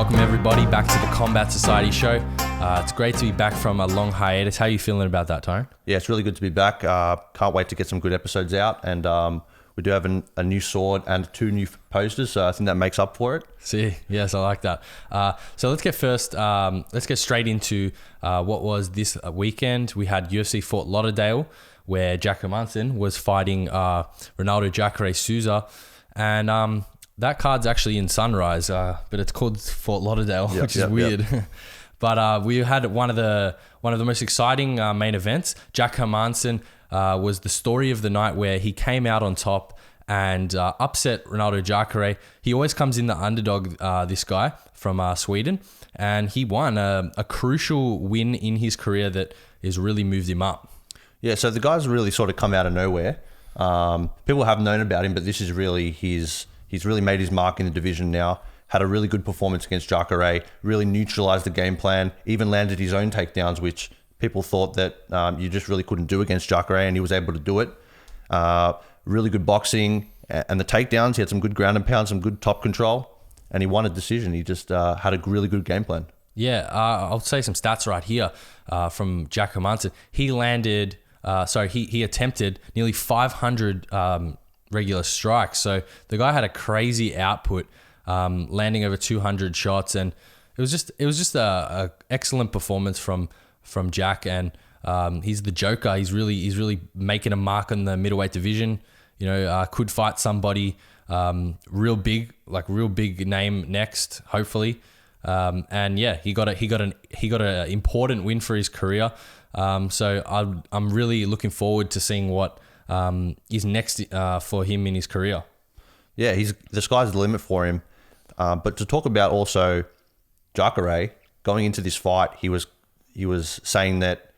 welcome everybody back to the Combat Society show. It's great to be back from a long hiatus. How are you feeling about that, Tyrone? Yeah, it's really good to be back. Can't wait to get some good episodes out, and we do have a new sword and 2 new posters, so I think that makes up for it. See, yes, I like that. So let's get straight into what was this weekend. We had UFC Fort Lauderdale, where Jack Hermansson was fighting Ronaldo Jacare Souza, and that card's actually in Sunrise, but it's called Fort Lauderdale, which is weird. But we had one of the most exciting main events. Jack Hermansson was the story of the night, where he came out on top and upset Ronaldo Jacare. He always comes in the underdog, this guy from Sweden, and he won a crucial win in his career that has really moved him up. Yeah, so the guy's really sort of come out of nowhere. People have known about him, but this is really he's really made his mark in the division now. Had a really good performance against Jacare, really neutralized the game plan, even landed his own takedowns, which people thought that you just really couldn't do against Jacare, and he was able to do it. Really good boxing, and the takedowns, he had some good ground and pound, some good top control, and he won a decision. He just had a really good game plan. Yeah, I'll say some stats right here from Jack Hermansson. He attempted nearly 500 regular strikes. So the guy had a crazy output, landing over 200 shots, and it was just a excellent performance from Jack. And he's the Joker. He's really making a mark on the middleweight division. You know, could fight somebody real big name next, hopefully. And yeah, he got an important win for his career. So I'm really looking forward to seeing what is next for him in his career. Yeah, the sky's the limit for him. But to talk about also Jacare, going into this fight, he was saying that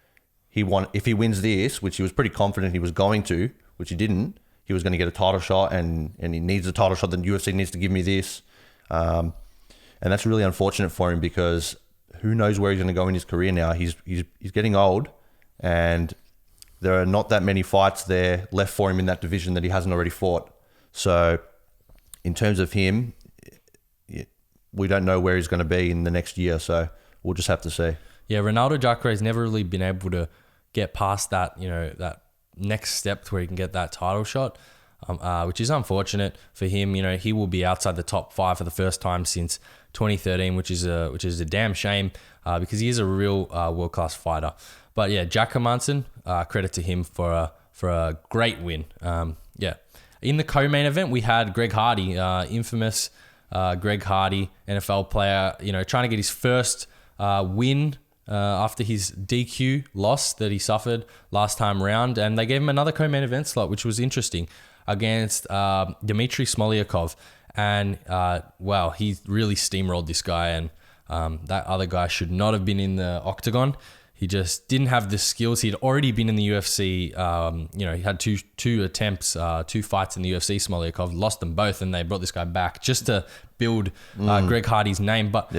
if he wins this, which he was pretty confident he was going to, which he didn't, he was going to get a title shot, and he needs a title shot. The UFC needs to give me this, and that's really unfortunate for him, because who knows where he's going to go in his career now. He's getting old, and there are not that many fights there left for him in that division that he hasn't already fought. So in terms of him, we don't know where he's going to be in the next year, so we'll just have to see. Yeah, Ronaldo Jacare has never really been able to get past that, that next step to where he can get that title shot, which is unfortunate for him. He will be outside the top 5 for the first time since 2013, which is a damn shame, because he is a real world-class fighter. But yeah, Jack Hermansson, credit to him for a great win. In the co-main event, we had Greg Hardy, infamous Greg Hardy, NFL player, trying to get his first win after his DQ loss that he suffered last time round, and they gave him another co-main event slot, which was interesting, against Dmitry Smolyakov. And he really steamrolled this guy, and that other guy should not have been in the octagon. He just didn't have the skills. He'd already been in the UFC. He had two attempts, 2 fights in the UFC. Smolyakov lost them both, and they brought this guy back just to build Greg Hardy's name. But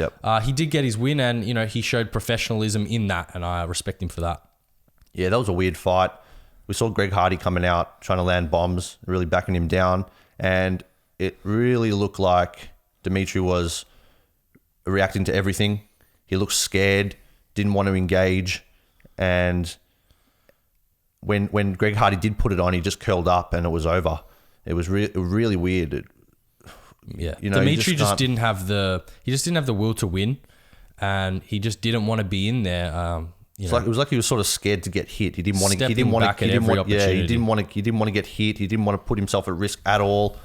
he did get his win, and he showed professionalism in that, and I respect him for that. Yeah, that was a weird fight. We saw Greg Hardy coming out trying to land bombs, really backing him down, and it really looked like Dmitry was reacting to everything. He looked scared, didn't want to engage, and when Greg Hardy did put it on, he just curled up and it was over. It was really weird. Dmitry just didn't have the will to win, and he just didn't want to be in there. It was like he was sort of scared to get hit. He didn't want to get hit. He didn't want to put himself at risk at all.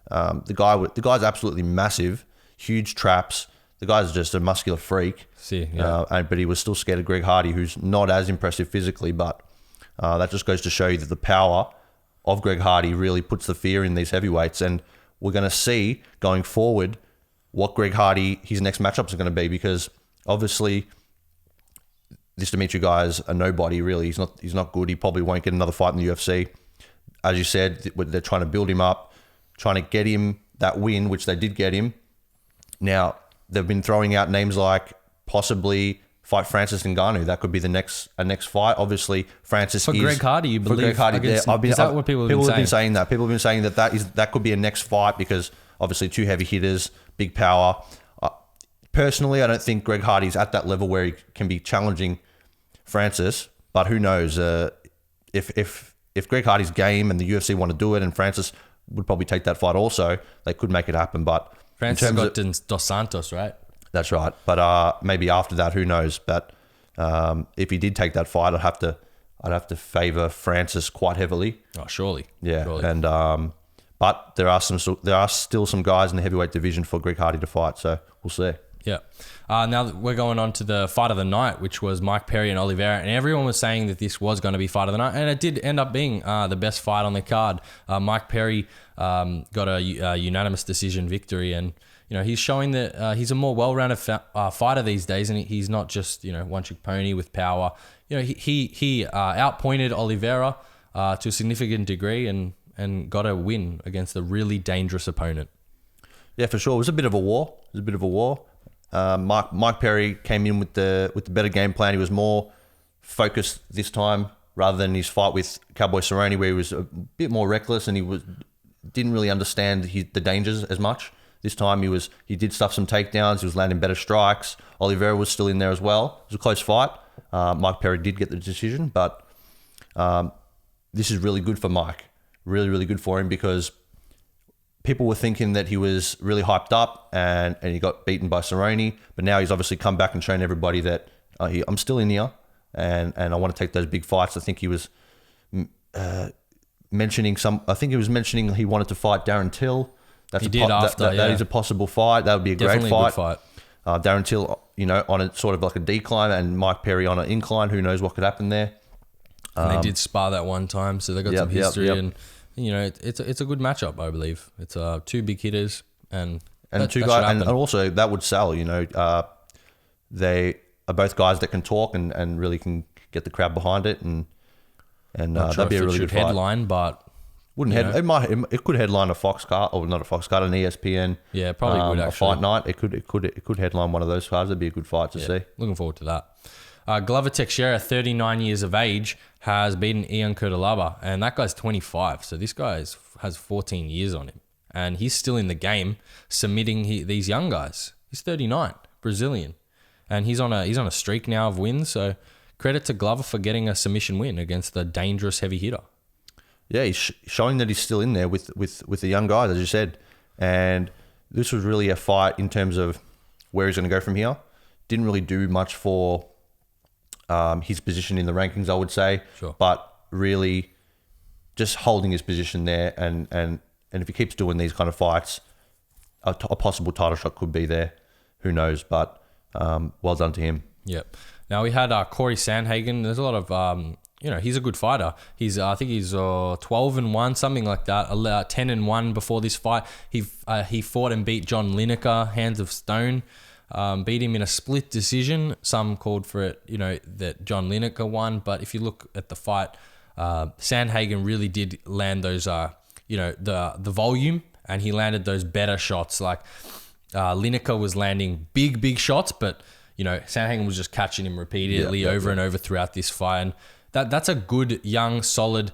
The guy's absolutely massive, huge traps. The guy's just a muscular freak. But he was still scared of Greg Hardy, who's not as impressive physically, but that just goes to show you that the power of Greg Hardy really puts the fear in these heavyweights. And we're going to see going forward what Greg Hardy, his next matchups are going to be, because obviously this Dmitry guy is a nobody, really. He's not good. He probably won't get another fight in the UFC. As you said, they're trying to build him up, trying to get him that win, which they did get him. Now, they've been throwing out names like possibly fight Francis Ngannou. That could be a next fight. Obviously, Francis for Greg Hardy, you believe? For Greg Hardy, is that what people have been saying? People have been saying that could be a next fight, because obviously 2 heavy hitters, big power. personally, I don't think Greg Hardy's at that level where he can be challenging Francis. But who knows? If Greg Hardy's game and the UFC want to do it, and Francis would probably take that fight also, they could make it happen. But Francis got Dos Santos, right? That's right. But maybe after that, who knows? But if he did take that fight, I'd have to favor Francis quite heavily. Oh, surely. Yeah, surely. and but there are still some guys in the heavyweight division for Greg Hardy to fight. So we'll see. Yeah. Now we're going on to the fight of the night, which was Mike Perry and Oliveira. And everyone was saying that this was going to be fight of the night. And it did end up being the best fight on the card. Mike Perry got a unanimous decision victory. And, he's showing that he's a more well-rounded fighter these days. And he's not just, one-trick pony with power. He outpointed Oliveira to a significant degree and got a win against a really dangerous opponent. Yeah, for sure. It was a bit of a war. Mike Perry came in with the better game plan. He was more focused this time rather than his fight with Cowboy Cerrone, where he was a bit more reckless and didn't really understand the dangers as much. This time he did stuff some takedowns. He was landing better strikes. Oliveira was still in there as well. It was a close fight. Mike Perry did get the decision, but this is really good for Mike. Really, really good for him because people were thinking that he was really hyped up and he got beaten by Cerrone, but now he's obviously come back and shown everybody that I'm still in here and I want to take those big fights. I think he was mentioning he wanted to fight Darren Till. That is a possible fight. That would be a Definitely great a good fight. Darren Till, on a sort of like a decline, and Mike Perry on an incline. Who knows what could happen there? And they did spar that one time, so they got some history and. It's a good matchup, I believe. It's two big hitters and two guys, and also that would sell. They are both guys that can talk and really can get the crowd behind it, and that'd be a really good fight. Headline, but it could headline a Fox card or not a Fox card, an ESPN. Yeah, probably would actually. A fight night. It could headline one of those cards. It'd be a good fight to see. Looking forward to that. Glover Teixeira, 39 years of age, has beaten Ian Curtalaba, and that guy's 25. So this guy has 14 years on him, and he's still in the game, submitting these young guys. He's 39, Brazilian, and he's on a streak now of wins. So credit to Glover for getting a submission win against the dangerous heavy hitter. Yeah, he's showing that he's still in there with the young guys, as you said, and this was really a fight in terms of where he's going to go from here. Didn't really do much for his position in the rankings, I would say, sure. But really just holding his position there, and if he keeps doing these kind of fights, a possible title shot could be there. Who knows? But well done to him. Yep. Now we had Corey Sandhagen. There's a lot of he's a good fighter. I think he's 12-1, something like that. 10-1 before this fight. He fought and beat John Lineker, hands of stone. Beat him in a split decision. Some called for it, that John Lineker won. But if you look at the fight, Sandhagen really did land those, the volume, and he landed those better shots. Like Lineker was landing big shots, but Sandhagen was just catching him repeatedly over and over throughout this fight. And that's a good, young, solid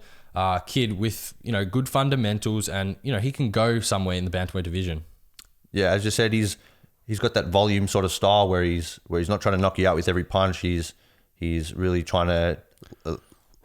kid with good fundamentals, and he can go somewhere in the bantamweight division. Yeah, as you said, he's got that volume sort of style where he's not trying to knock you out with every punch. He's really trying to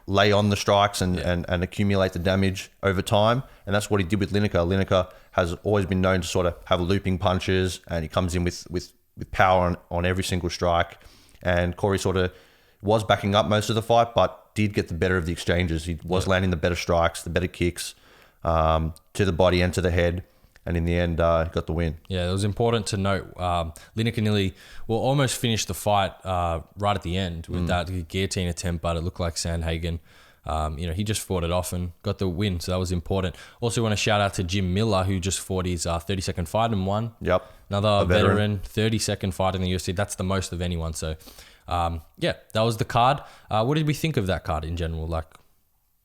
lay on the strikes and accumulate the damage over time. And that's what he did with Lineker. Lineker has always been known to sort of have looping punches, and he comes in with power on every single strike. And Corey sort of was backing up most of the fight, but did get the better of the exchanges. He was landing the better strikes, the better kicks to the body and to the head. And in the end, he got the win. Yeah, it was important to note Lineker nearly almost finished the fight right at the end with that guillotine attempt, but it looked like Sandhagen, he just fought it off and got the win. So that was important. Also want to shout out to Jim Miller, who just fought his 32nd fight and won. Yep. Another veteran 32nd fight in the UFC. That's the most of anyone. So, that was the card. What did we think of that card in general? Like,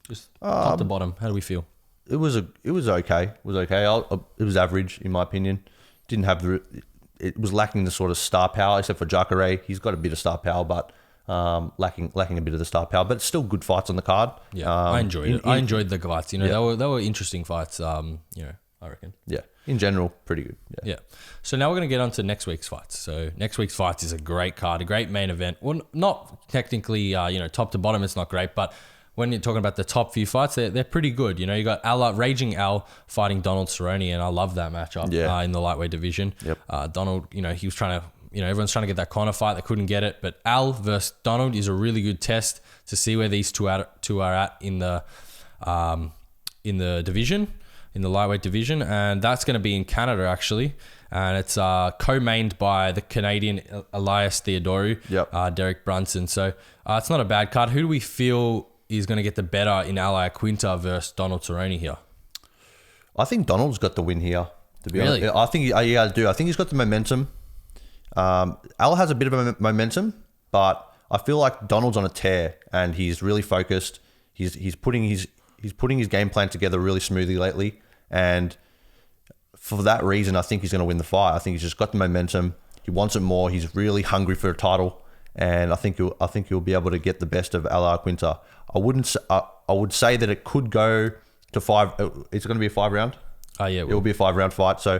just top to bottom, how do we feel? It was okay. It was okay. It was average in my opinion. Didn't have it was lacking the sort of star power, except for Jacare. He's got a bit of star power, but lacking a bit of the star power. But still good fights on the card. Yeah, I enjoyed it. I enjoyed the fights. They were interesting fights. I reckon. Yeah. In general, pretty good. Yeah. So now we're going to get on to next week's fights. So next week's fights is a great card, a great main event. Well, not technically, top to bottom, it's not great, but when you're talking about the top few fights, they're pretty good. You know, you got Raging Al fighting Donald Cerrone, and I love that matchup in the lightweight division. Yep. Donald, he was trying to, everyone's trying to get that corner fight. They couldn't get it. But Al versus Donald is a really good test to see where these two are at in the division, in the lightweight division. And that's going to be in Canada, actually. And it's co-mained by the Canadian Elias Theodorou, Derek Brunson. So it's not a bad card. Who do we feel is going to get the better in Iaquinta versus Donald Cerrone here? I think Donald's got the win here, to be honest. I think, I do. I think he's got the momentum. Al has a bit of momentum, but I feel like Donald's on a tear and he's really focused. He's putting his game plan together really smoothly lately, and for that reason, I think he's going to win the fight. I think he's just got the momentum. He wants it more. He's really hungry for a title, and I think he'll be able to get the best of Iaquinta. I would say that it could go to 5. It's going to be a 5 round. Yeah, it will be a 5 round fight. So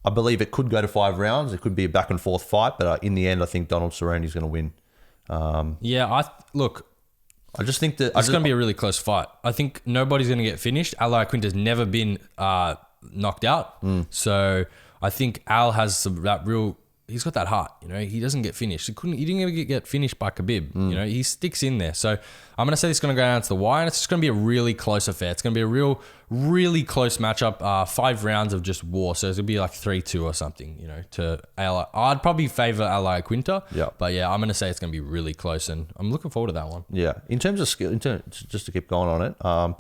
I believe it could go to 5 rounds. It could be a back and forth fight, but in the end, I think Donald Cerrone is going to win. I just think that it's going to be a really close fight. I think nobody's going to get finished. Iaquinta's never been knocked out, so I think Al has he's got that heart. He doesn't get finished. He didn't even get finished by Khabib. He sticks in there. So I'm going to say it's going to go down to the wire, and it's just going to be a really close affair. It's going to be a really close matchup. 5 rounds of just war. So it's going to be like 3-2 or something. To Al. I'd probably favor Iaquinta. Yeah. But yeah, I'm going to say it's going to be really close, and I'm looking forward to that one. Yeah. In terms of skill, just to keep going on it,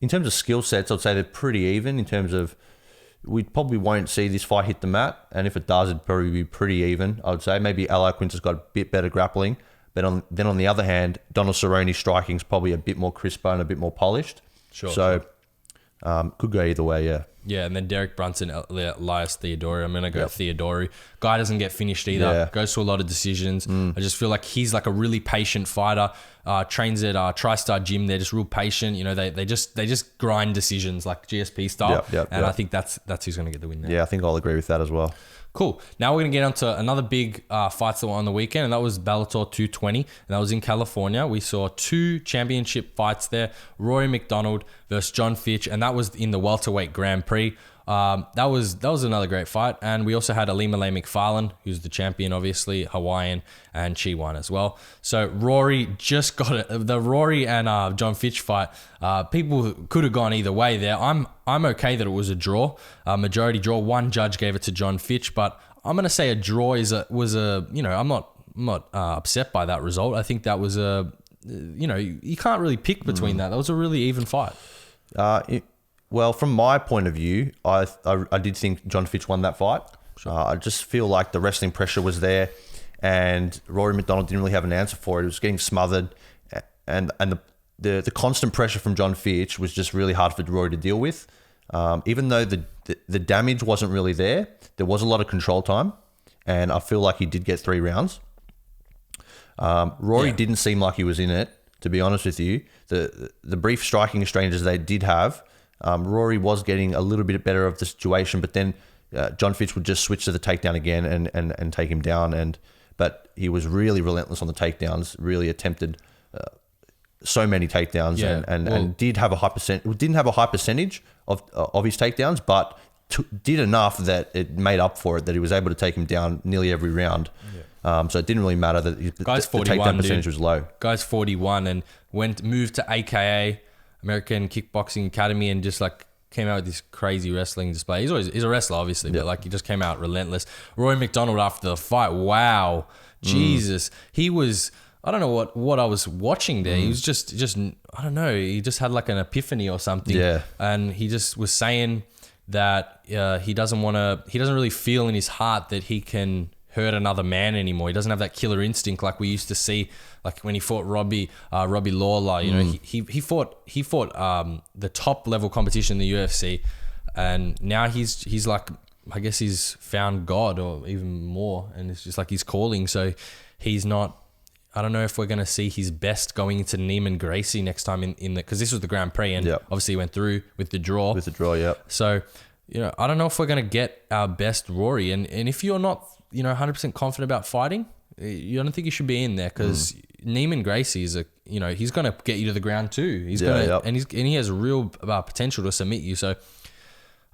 in terms of skill sets, I'd say they're pretty even. In terms of, we probably won't see this fight hit the mat, and if it does, it'd probably be pretty even. I would say maybe Iaquinta's got a bit better grappling, but on the other hand, Donald Cerrone's striking is probably a bit more crisper and a bit more polished. Sure. So could go either way. Yeah. Yeah, and then Derek Brunson, Elias Theodorou. I'm going to go Theodorou. Guy doesn't get finished either. Yeah. Goes to a lot of decisions. I just feel like he's like a really patient fighter. Trains at TriStar Gym. They're just real patient. They just grind decisions like GSP style. And I think that's who's going to get the win there. Yeah, I think I'll agree with that as well. Cool. Now we're going to get on to another big fights that were on the weekend, and that was Bellator 220, and that was in California. We saw 2 championship fights there, Rory McDonald versus John Fitch, and that was in the welterweight Grand Prix. That was another great fight, and we also had Ilima-Lei Macfarlane, who's the champion, obviously, Hawaiian, and she won as well. So Rory just got it. The Rory and John Fitch fight, people could have gone either way there. I'm okay that it was a draw, majority draw. One judge gave it to John Fitch, but I'm gonna say a draw I'm not upset by that result. I think that was you can't really pick between that. That was a really even fight. Well, from my point of view, I did think John Fitch won that fight. Sure. I just feel like the wrestling pressure was there, and Rory McDonald didn't really have an answer for it. It was getting smothered, and the constant pressure from John Fitch was just really hard for Rory to deal with. Even though the damage wasn't really there was a lot of control time, and I feel like he did get 3 rounds. Rory didn't seem like he was in it, to be honest with you. The brief striking exchanges they did have, Rory was getting a little bit better of the situation, but then John Fitch would just switch to the takedown again and take him down. But he was really relentless on the takedowns, really attempted so many takedowns and did have a high percent. Didn't have a high percentage of his takedowns, but did enough that it made up for it, that he was able to take him down nearly every round. So it didn't really matter that the takedown percentage was low. Guy's 41 and moved to AKA, American Kickboxing Academy, and just like came out with this crazy wrestling display. He's a wrestler, obviously, but like he just came out relentless. Roy McDonald after the fight, wow, Jesus, he was. I don't know what I was watching there. He was just I don't know. He just had like an epiphany or something. Yeah, and he just was saying that he doesn't really feel in his heart that he can hurt another man anymore. He doesn't have that killer instinct like we used to see, like when he fought Robbie Lawler. You know, he fought the top level competition in the UFC, and now he's like, I guess he's found God or even more, and it's just like his calling. So he's not. I don't know if we're going to see his best going into Neiman Gracie next time in the, because this was the Grand Prix, and obviously he went through with the draw. Yeah. So I don't know if we're going to get our best Rory. And if you're not, 100% confident about fighting, you don't think you should be in there because Neiman Gracie is he's going to get you to the ground too. He's going to, and he has real potential to submit you. So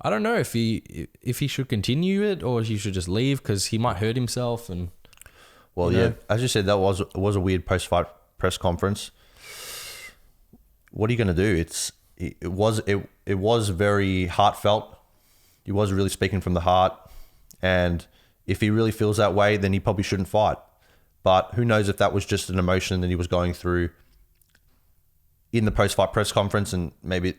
I don't know if he should continue it or he should just leave because he might hurt himself. And as you said, that was a weird post-fight press conference. What are you going to do? It was very heartfelt. He was really speaking from the heart, and if he really feels that way, then he probably shouldn't fight. But who knows if that was just an emotion that he was going through in the post-fight press conference, and maybe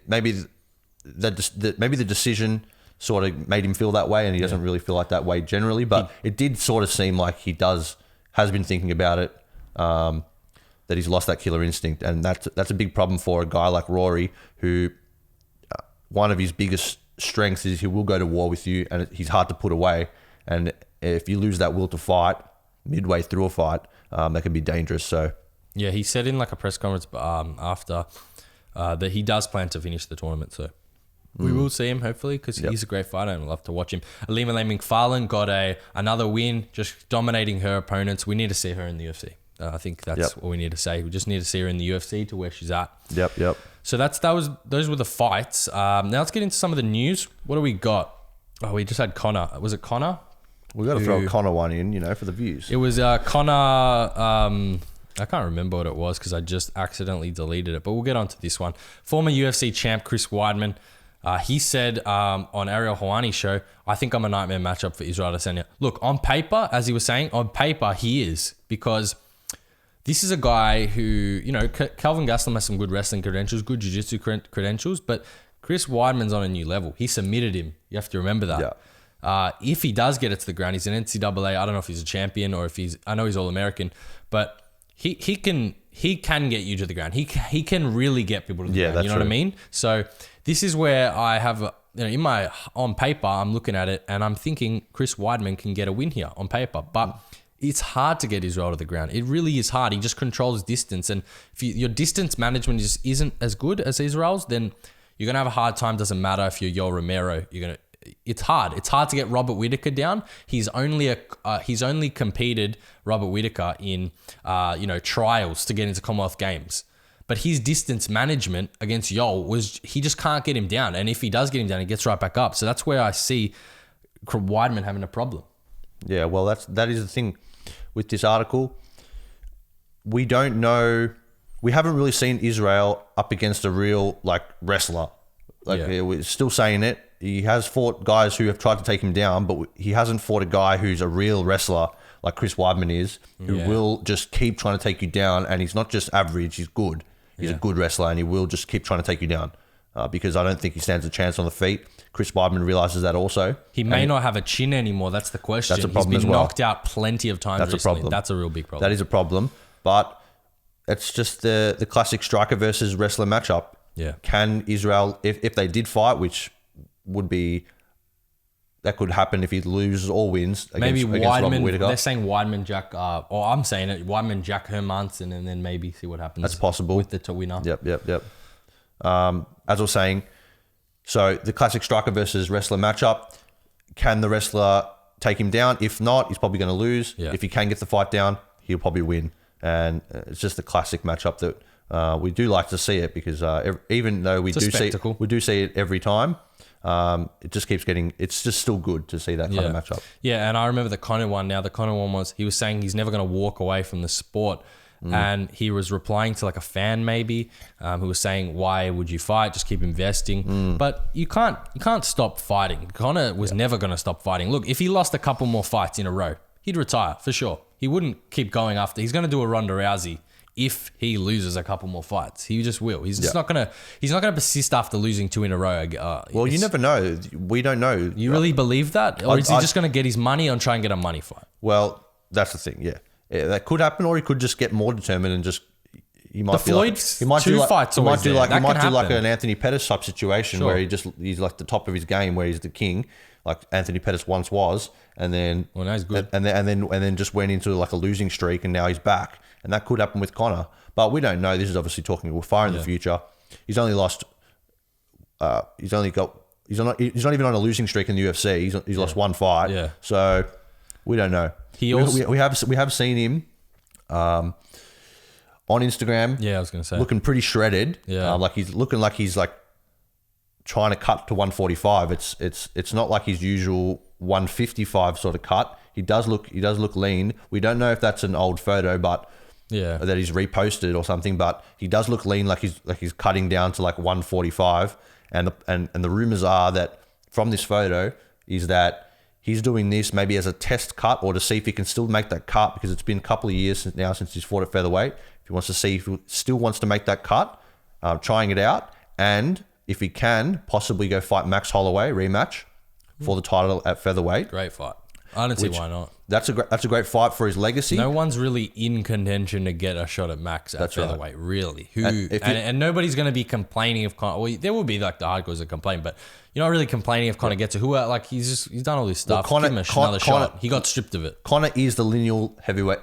the decision sort of made him feel that way, and he doesn't really feel like that way generally. But it did sort of seem like he has been thinking about it, that he's lost that killer instinct, and that's a big problem for a guy like Rory, who one of his biggest strengths is he will go to war with you, and he's hard to put away. And if you lose that will to fight midway through a fight, that can be dangerous. So yeah, he said in like a press conference after that he does plan to finish the tournament. So we will see him hopefully because he's a great fighter and I'd love to watch him. Alima McFarlane got another win, just dominating her opponents. We need to see her in the UFC. I think that's what we need to say. We just need to see her in the UFC to where she's at. Yep. So those were the fights. Now let's get into some of the news. What do we got? Oh, we just had Connor. Was it Connor? We got to throw a Connor one in, for the views. It was Connor. I can't remember what it was because I just accidentally deleted it. But we'll get on to this one. Former UFC champ Chris Weidman. He said on Ariel Helwani's show, I think I'm a nightmare matchup for Israel Adesanya. Look, on paper, as he was saying, on paper he is, because this is a guy who, Calvin Gastelum has some good wrestling credentials, good jiu-jitsu credentials, but Chris Weidman's on a new level. He submitted him. You have to remember that. Yeah. If he does get it to the ground, he's an NCAA. I don't know if he's a champion or if I know he's All-American, but he can get you to the ground. He can really get people to the ground. You know what I mean? So this is where I have, on paper, I'm looking at it and I'm thinking Chris Weidman can get a win here on paper, but it's hard to get Israel to the ground. It really is hard. He just controls distance. And if your distance management just isn't as good as Israel's, then you're going to have a hard time. Doesn't matter if you're Yoel Romero. It's hard. It's hard to get Robert Whittaker down. He's only competed Robert Whittaker in trials to get into Commonwealth Games. But his distance management against Yoel he just can't get him down. And if he does get him down, he gets right back up. So that's where I see Weidman having a problem. Yeah, well, that is the thing with this article. We don't know. We haven't really seen Israel up against a real wrestler. We're still saying it. He has fought guys who have tried to take him down, but he hasn't fought a guy who's a real wrestler like Chris Weidman is, who will just keep trying to take you down. And he's not just average; he's good. He's a good wrestler, and he will just keep trying to take you down. Because I don't think he stands a chance on the feet. Chris Weidman realizes that also. He may not have a chin anymore. That's the question. That's a problem He's been as well. knocked out plenty of times recently. A problem. That's a real big problem. That is a problem. But it's just the classic striker versus wrestler matchup. Yeah. Can Israel, if they did fight, which would be, that could happen if he loses or wins against Robert Whittaker. They're saying Weidman, Jack, or I'm saying it, Weidman, Jack Hermanson, and then maybe see what happens. That's possible. With the winner. Yep. As I was saying, so the classic striker versus wrestler matchup, can the wrestler take him down? If not, he's probably going to lose. Yeah. If he can get the fight down, he'll probably win. And it's just a classic matchup that we do like to see it because even though we do see it every time, it just keeps getting. It's just still good to see that kind of matchup. Yeah, and I remember the Conor one. Now the Conor one was he was saying he's never going to walk away from the sport. And he was replying to a fan maybe who was saying, why would you fight? Just keep investing. But you can't stop fighting. Conor was never going to stop fighting. Look, if he lost a couple more fights in a row, he'd retire for sure. He wouldn't keep going after. He's going to do a Ronda Rousey if he loses a couple more fights. He just will. He's just not going to persist after losing 2 in a row. Well, you never know. We don't know. You really believe that? Or is he just going to get his money and try and get a money fight? Well, that's the thing. Yeah, that could happen, or he could just get more determined and just. He might the Floyd's two fights. He might do like an Anthony Pettis type situation where he's like the top of his game, where he's the king, like Anthony Pettis once was, and then now he's good, and then just went into like a losing streak, and now he's back, and that could happen with Conor, but we don't know. This is obviously talking far in the future. He's only lost. He's only got He's not even on a losing streak in the UFC. He's lost one fight. Yeah. So we don't know. We have seen him on Instagram. Yeah, I was gonna say looking pretty shredded. Yeah. Like he's looking like he's like trying to cut to 145. It's not like his usual 155 sort of cut. He does look lean. We don't know if that's an old photo, but that he's reposted or something. But he does look lean, like he's cutting down to like 145. And the rumors are that from this photo is that he's doing this maybe as a test cut or to see if he can still make that cut, because it's been a couple of years now since he's fought at featherweight. If he wants to see if he still wants to make that cut, trying it out, and if he can possibly go fight Max Holloway rematch for the title at featherweight. Great fight. I don't see why not. That's a great fight for his legacy. No one's really in contention to get a shot at Max at featherweight, really. And nobody's going to be complaining if Conor. Well, there will be like the hardcores that complain, but you're not really complaining if Conor gets it. He's done all this stuff. Give him another shot. He got stripped of it. Conor is the lineal heavyweight.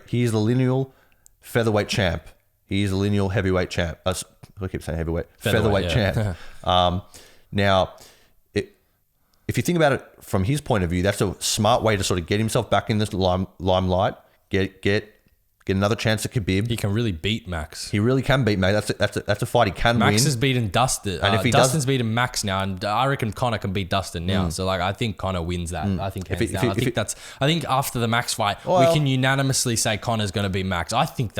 He is the lineal featherweight champ. He is the lineal heavyweight champ. I keep saying heavyweight. Featherweight champ. Now, if you think about it from his point of view, that's a smart way to sort of get himself back in this limelight, get another chance at Khabib. He can really beat Max. He really can beat Max. That's a fight he can win. Max has beaten Dustin. And if Dustin's beaten Max now, and I reckon Conor can beat Dustin now. So I think Conor wins that. I think hands down. I think after the Max fight, we can unanimously say Conor's going to beat Max. I think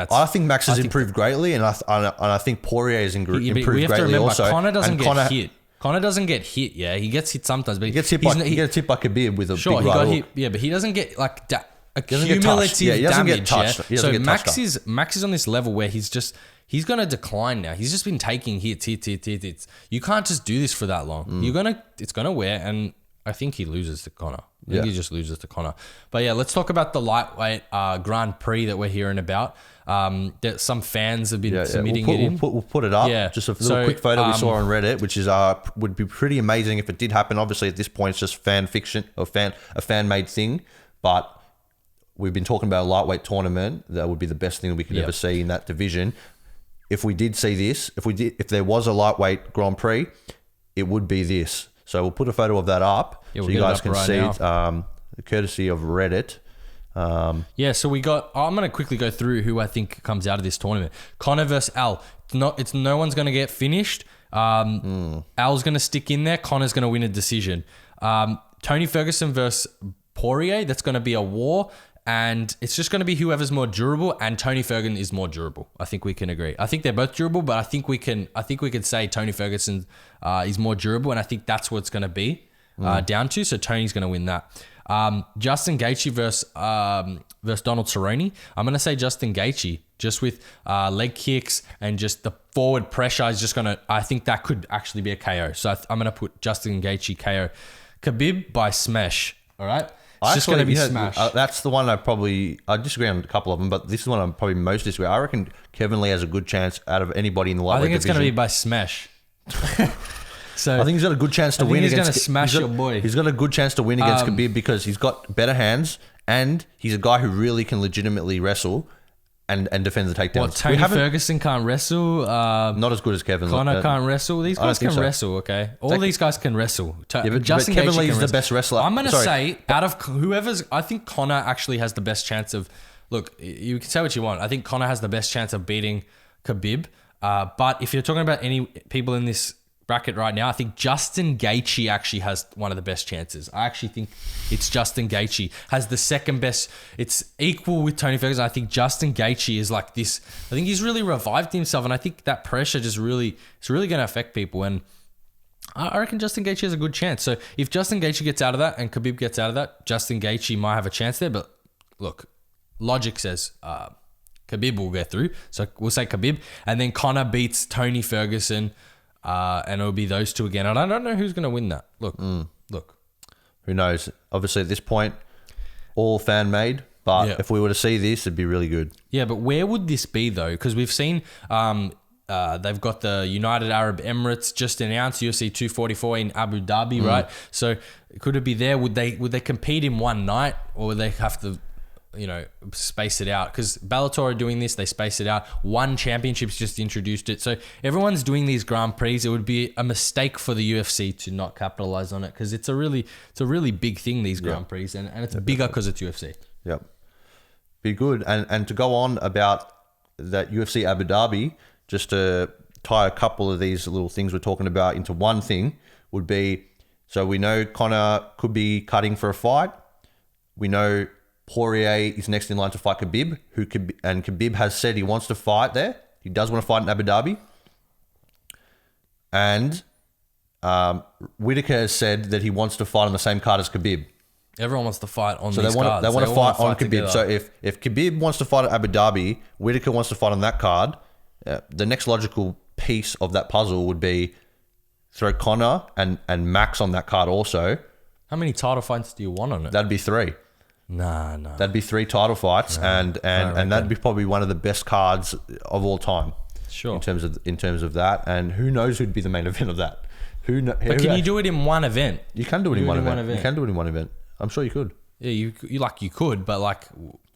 Max has improved greatly, and I think Poirier has improved greatly also. Conor doesn't get hit. Conor doesn't get hit, yeah. He gets hit sometimes, but he gets hit by Khabib with a big right got hit, yeah, but he doesn't get like accumulative damage. So Max is on this level where he's going to decline now. He's just been taking hits. You can't just do this for that long. It's going to wear, and I think he loses to Conor. I think he just loses to Conor. But yeah, let's talk about the lightweight Grand Prix that we're hearing about. That some fans have been submitting it in. We'll put it up. Yeah. Just a little quick photo we saw on Reddit, which is would be pretty amazing if it did happen. Obviously, at this point, it's just fan fiction or a fan made thing. But we've been talking about a lightweight tournament. That would be the best thing that we could ever see in that division. If we did see this, if there was a lightweight Grand Prix, it would be this. So we'll put a photo of that up so you guys can see it, courtesy of Reddit. So we got. I'm going to quickly go through who I think comes out of this tournament. Conor versus Al. It's no one's going to get finished. Al's going to stick in there. Conor's going to win a decision. Tony Ferguson versus Poirier. That's going to be a war, and it's just going to be whoever's more durable. And Tony Ferguson is more durable. I think we can agree. I think they're both durable, but I think we could say Tony Ferguson is more durable, and I think that's what it's going to be down to. So Tony's going to win that. Justin Gaethje versus Donald Cerrone. I'm going to say Justin Gaethje, just with leg kicks and just the forward pressure is just going to, I think that could actually be a KO. So I'm going to put Justin Gaethje KO. Khabib by smash. All right. It's just going to be smash. That's the one I disagree on a couple of them, but this is the one I'm probably most disagree. I reckon Kevin Lee has a good chance out of anybody in the lightweight division. I think it's going to be by smash. So I think he's got a good chance to win against. He's going to smash your boy. He's got a good chance to win against Khabib because he's got better hands and he's a guy who really can legitimately wrestle and defend the takedowns. What, Tony Ferguson can't wrestle? Not as good as Kevin. Conor can't wrestle. These guys can wrestle, okay? All these guys can wrestle. But Kevin Lee is the best wrestler. I'm going to say, out of whoever's... I think Conor actually has the best chance of... Look, you can say what you want. I think Conor has the best chance of beating Khabib. But if you're talking about any people in this bracket right now, I think Justin Gaethje actually has one of the best chances. I actually think it's Justin Gaethje has the second best. It's equal with Tony Ferguson. I think Justin Gaethje is like this. I think he's really revived himself, and I think that pressure it's really going to affect people. And I reckon Justin Gaethje has a good chance. So if Justin Gaethje gets out of that and Khabib gets out of that, Justin Gaethje might have a chance there. But look, logic says Khabib will get through. So we'll say Khabib, and then Conor beats Tony Ferguson. And it'll be those two again. And I don't know who's going to win that. Look. Who knows? Obviously, at this point, all fan-made. But if we were to see this, it'd be really good. Yeah, but where would this be, though? Because we've seen they've got the United Arab Emirates just announced UFC 244 in Abu Dhabi, right? So could it be there? Would they compete in one night, or would they have to... space it out, because Bellator are doing this. They space it out. One Championship's just introduced it, so everyone's doing these Grand Prix. It would be a mistake for the UFC to not capitalize on it, because it's a really big thing, these Grand Prix, and it's bigger because it's UFC. Yep, be good. And to go on about that UFC Abu Dhabi, just to tie a couple of these little things we're talking about into one thing, would be, so we know Conor could be cutting for a fight. We know Poirier is next in line to fight Khabib, and Khabib has said he wants to fight there. He does want to fight in Abu Dhabi. And Whittaker has said that he wants to fight on the same card as Khabib. Everyone wants to fight on these cards. They want to fight on Khabib. Together. So if Khabib wants to fight at Abu Dhabi, Whittaker wants to fight on that card, the next logical piece of that puzzle would be throw Conor and Max on that card also. How many title fights do you want on it? That'd be 3. Nah. That'd be 3 title fights, and that'd be probably one of the best cards of all time. Sure. In terms of that, and who knows who'd be the main event of that? But can you do it in one event? You can do it in one event. You can do it in one event. I'm sure you could. Yeah, you could, but like,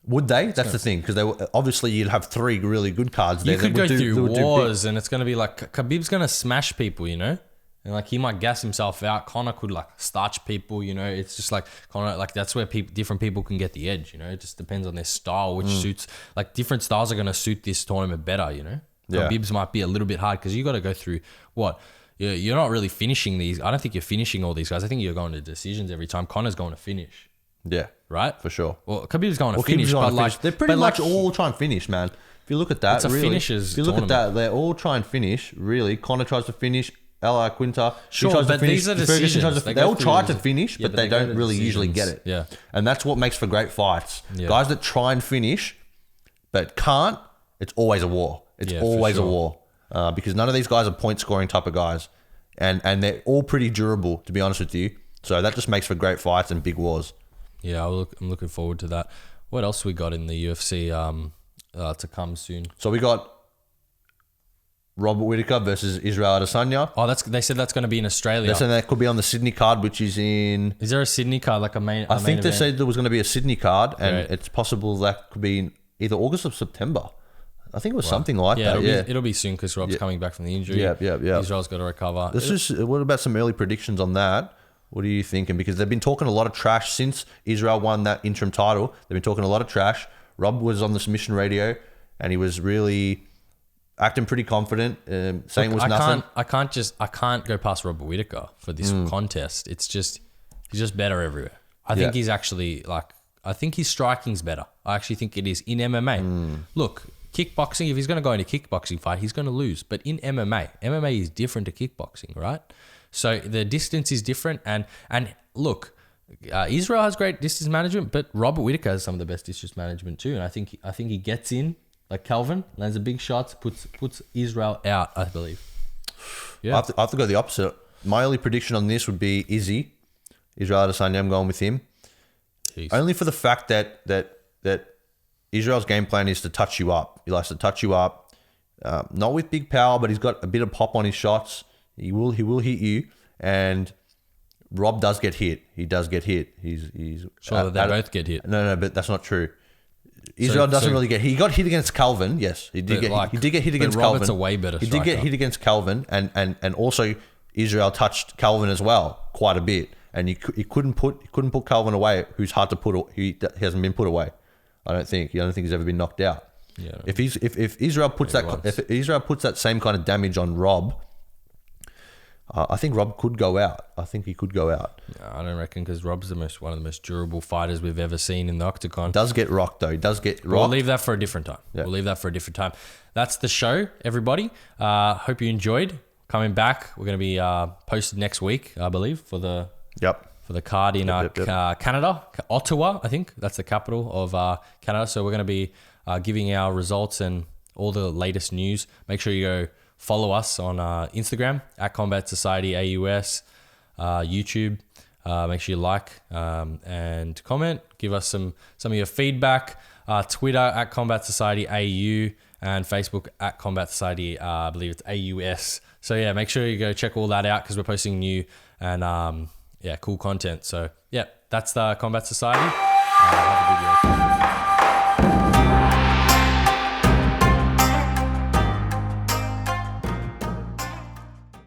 would they? That's the thing, because obviously you'd have 3 really good cards there. You could go through wars, and it's gonna be like Khabib's gonna smash people, And like he might gas himself out. Conor could like starch people, It's just like Conor, like that's where different people can get the edge, It just depends on their style, which suits. Like different styles are gonna suit this tournament better, Yeah. Khabib's might be a little bit hard because you got to go through what. You're not really finishing these. I don't think you're finishing all these guys. I think you're going to decisions every time. Conor's going to finish. Yeah, right, for sure. Well, Khabib's going to finish, but like they're pretty much all trying to finish, man. If you look at that, it's a really, finishes. If you look at that, they're all trying to finish. Really, Conor tries to finish. Iaquinta, sure, tries but to finish. These are decisions. They all try to finish, but they don't really usually get it. Yeah, and that's what makes for great fights. Yeah. Guys that try and finish, but can't. It's always a war. It's always a war because none of these guys are point scoring type of guys. And they're all pretty durable, to be honest with you. So that just makes for great fights and big wars. Yeah, I'm looking forward to that. What else we got in the UFC to come soon? So we got Robert Whittaker versus Israel Adesanya. Oh, they said that's going to be in Australia. They said that could be on the Sydney card, which is in... Is there a Sydney card, like a main I think they event? said there was going to be a Sydney card, and it's possible that could be in either August or September. I think it was something like that. It'll be soon because Rob's coming back from the injury. Yeah. Israel's got to recover. What about some early predictions on that? What are you thinking? Because they've been talking a lot of trash since Israel won that interim title. They've been talking a lot of trash. Rob was on the submission radio, and he was really acting pretty confident, saying it was nothing. I can't go past Robert Whittaker for this contest. He's just better everywhere. I think he's actually I think his striking's better. I actually think it is in MMA. Look. Kickboxing, if he's going to go into a kickboxing fight, he's going to lose. But in MMA is different to kickboxing, right? So the distance is different. And look, Israel has great distance management, but Robert Whittaker has some of the best distance management too. And I think he gets in like Calvin, lands a big shot, puts Israel out, I believe. Yeah, I have to go the opposite. My early prediction on this would be Izzy, Israel Adesanya. I'm going with him. Jeez. Only for the fact that Israel's game plan is to touch you up. He likes to touch you up, not with big power, but he's got a bit of pop on his shots. He will hit you, and Rob does get hit. He does get hit. He's sure they both get hit. No, but that's not true. Israel doesn't really get. He got hit against Calvin. Yes, he did get hit against Calvin. Robert's a way better striker. He did get hit against Calvin, and also Israel touched Calvin as well quite a bit, and he couldn't put Calvin away. Who's hard to put. He hasn't been put away. I don't think he's ever been knocked out. Yeah. If Israel puts that same kind of damage on Rob, I think Rob could go out. I think he could go out. No, I don't reckon, because Rob's one of the most durable fighters we've ever seen in the octagon. Does get rocked though. He does get rocked. We'll leave that for a different time. Yeah. That's the show, everybody. Hope you enjoyed. Coming back, we're going to be posted next week, I believe, for the card in Canada, Ottawa, I think. That's the capital of Canada. So we're going to be giving our results and all the latest news. Make sure you go follow us on Instagram, @Combat Society AUS, YouTube. Make sure you like and comment. Give us some of your feedback. Twitter, @Combat Society AU, and Facebook, @Combat Society, I believe it's AUS. So yeah, make sure you go check all that out, because we're posting new and cool content. So yeah, that's the Combat Society. Have a good week.